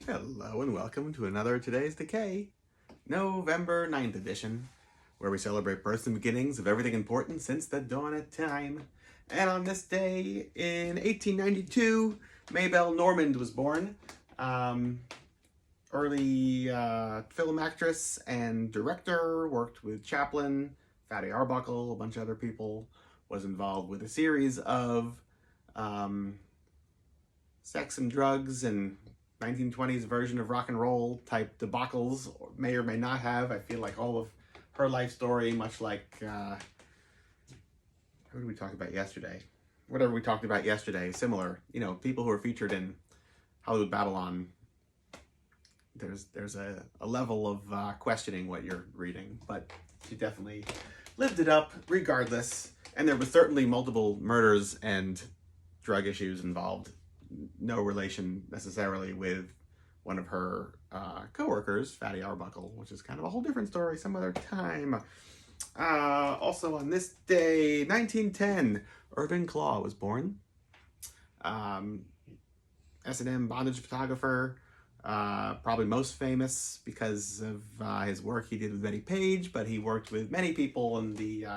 Hello and welcome to another Today's Decay, November 9th edition, where we celebrate births and beginnings of everything important since the dawn of time. And on this day in 1892, Maybelle Normand was born. Early film actress and director, worked with Chaplin, Fatty Arbuckle, a bunch of other people, was involved with a series of sex and drugs and 1920s version of rock and roll type debacles, may or may not have. I feel like all of her life story, much like who did we talk about yesterday? Whatever we talked about yesterday, similar. You know, people who are featured in Hollywood Babylon. There's a level of questioning what you're reading, but she definitely lived it up regardless. And there was certainly multiple murders and drug issues involved. No relation necessarily with one of her co-workers, Fatty Arbuckle, which is kind of a whole different story some other time. Also on this day, 1910, Irving Klaw was born. S&M bondage photographer, probably most famous because of his work he did with Betty Page, but he worked with many people in the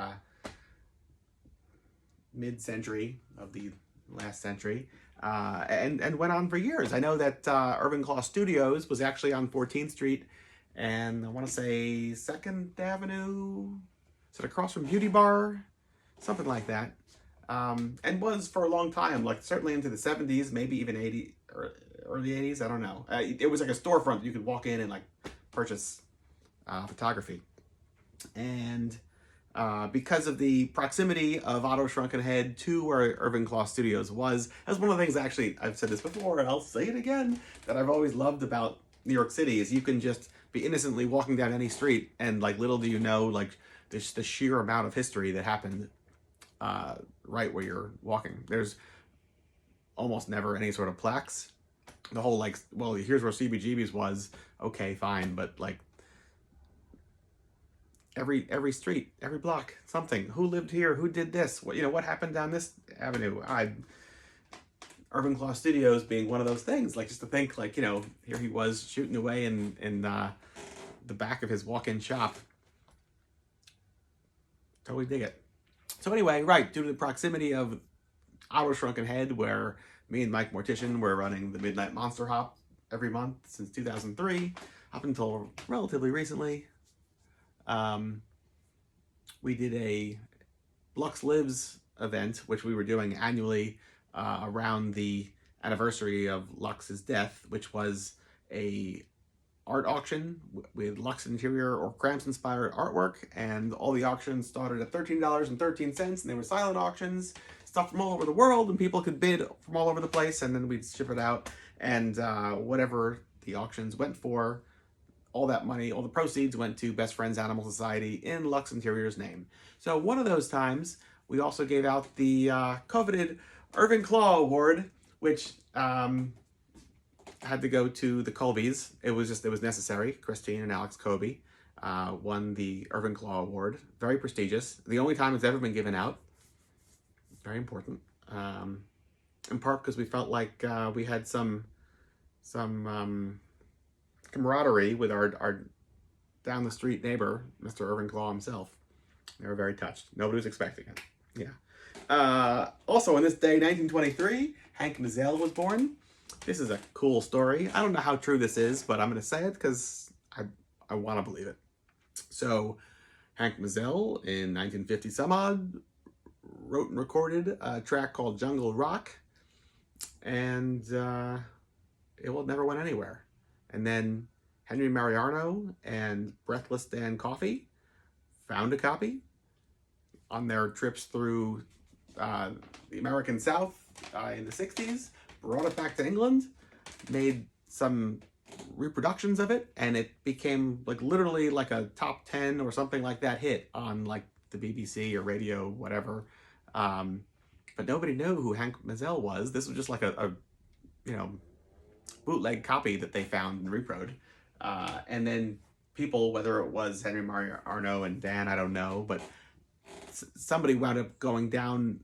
mid-century of the last century. And went on for years. I know that Irving Klaw Studios was actually on 14th Street and I want to say 2nd Avenue, is it across from Beauty Bar? Something like that. And was for a long time, like certainly into the 70s, maybe even 80 or early 80s, I don't know. It was like a storefront. You could walk in and like purchase photography. And because of the proximity of Otto Shrunken Head to where Irving Klaw Studios was. That's one of the things, actually, I've said this before, and I'll say it again, that I've always loved about New York City is you can just be innocently walking down any street, and like little do you know, like there's the sheer amount of history that happened right where you're walking. There's almost never any sort of plaques. The whole like, well, here's where CBGB's was, okay, fine, but like every street, every block, something. Who lived here? Who did this? What happened down this avenue? Irving Klaw Studios being one of those things. Like just to think, like here he was shooting away in the back of his walk-in shop. Totally dig it. So anyway, right, due to the proximity of Otto Shrunken Head, where me and Mike Mortician were running the Midnight Monster Hop every month since 2003, up until relatively recently. We did a Lux Lives event, which we were doing annually around the anniversary of Lux's death, which was a art auction with Lux interior or Cramps inspired artwork, and all the auctions started at $13.13, and they were silent auctions, stuff from all over the world, and people could bid from all over the place, and then we'd ship it out, and whatever the auctions went for, all that money, all the proceeds went to Best Friends Animal Society in Lux Interior's name. So one of those times, we also gave out the coveted Irving Klaw Award, which had to go to the Colbys. It was necessary. Christine and Alex Colby won the Irving Klaw Award. Very prestigious. The only time it's ever been given out. Very important. In part because we felt like we had some camaraderie with our down the street neighbor, Mr. Irving Klaw himself. They were very touched. Nobody was expecting it. Yeah. Also on this day, 1923, Hank Mazel was born. This is a cool story. I don't know how true this is, but I'm going to say it because I want to believe it. So Hank Mazel in 1950 some odd wrote and recorded a track called Jungle Rock, and it never went anywhere. And then Henry Mariano and Breathless Dan Coffey found a copy on their trips through the American South in the 60s, brought it back to England, made some reproductions of it, and it became like literally like a top 10 or something like that hit on like the BBC or radio, whatever. But nobody knew who Hank Mazel was. This was just like a bootleg copy that they found and reproed. And then people, whether it was Henry Mariano and Dan, I don't know, but somebody wound up going down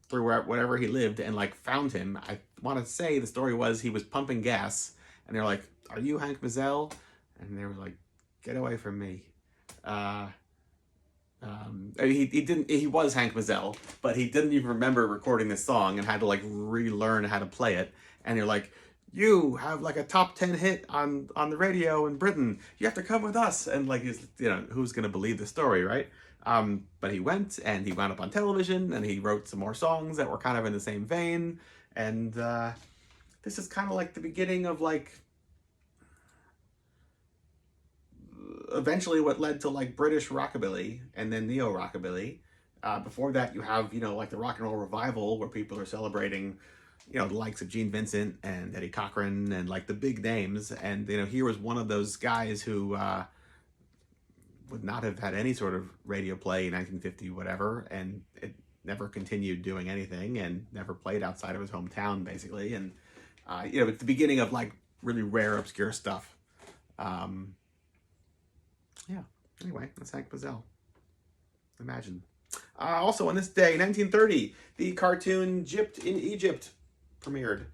through wherever he lived and like found him. I want to say the story was he was pumping gas And they're like, "Are you Hank Mazzell?" And they were like, "Get away from me." He was Hank Mazzell, but he didn't even remember recording this song and had to like relearn how to play it. And they're like, "You have like a top 10 hit on the radio in Britain. You have to come with us." And like, who's gonna believe the story, right? But he went, and he wound up on television, and he wrote some more songs that were kind of in the same vein. And this is kind of like the beginning of like eventually what led to like British rockabilly and then neo rockabilly. Before that, you have like the rock and roll revival, where people are celebrating the likes of Gene Vincent and Eddie Cochran and like the big names. And here was one of those guys who would not have had any sort of radio play in 1950 whatever, and it never continued doing anything and never played outside of his hometown basically. And it's the beginning of like really rare obscure stuff. Yeah, anyway, that's Hank Mazzell. Imagine. Also on this day, 1930, the cartoon Gypped in Egypt premiered.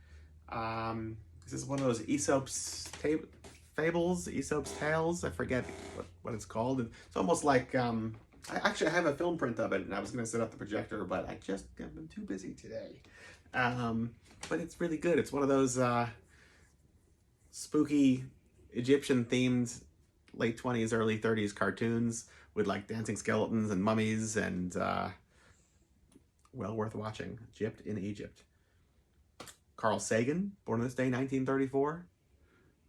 This is one of those Aesop's fables, Aesop's tales. I forget what it's called. It's almost like, I actually have a film print of it, and I was going to set up the projector, but I just have been too busy today. But it's really good. It's one of those spooky Egyptian-themed late 20s, early 30s cartoons with like dancing skeletons and mummies, and well worth watching. Gypped in Egypt. Carl Sagan, born on this day, 1934.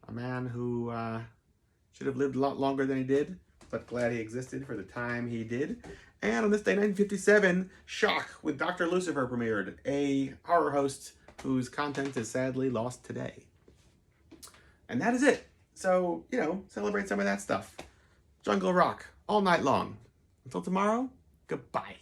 A man who should have lived a lot longer than he did, but glad he existed for the time he did. And on this day, 1957, Shock with Dr. Lucifer premiered, a horror host whose content is sadly lost today. And that is it. So, celebrate some of that stuff. Jungle rock all night long. Until tomorrow, goodbye.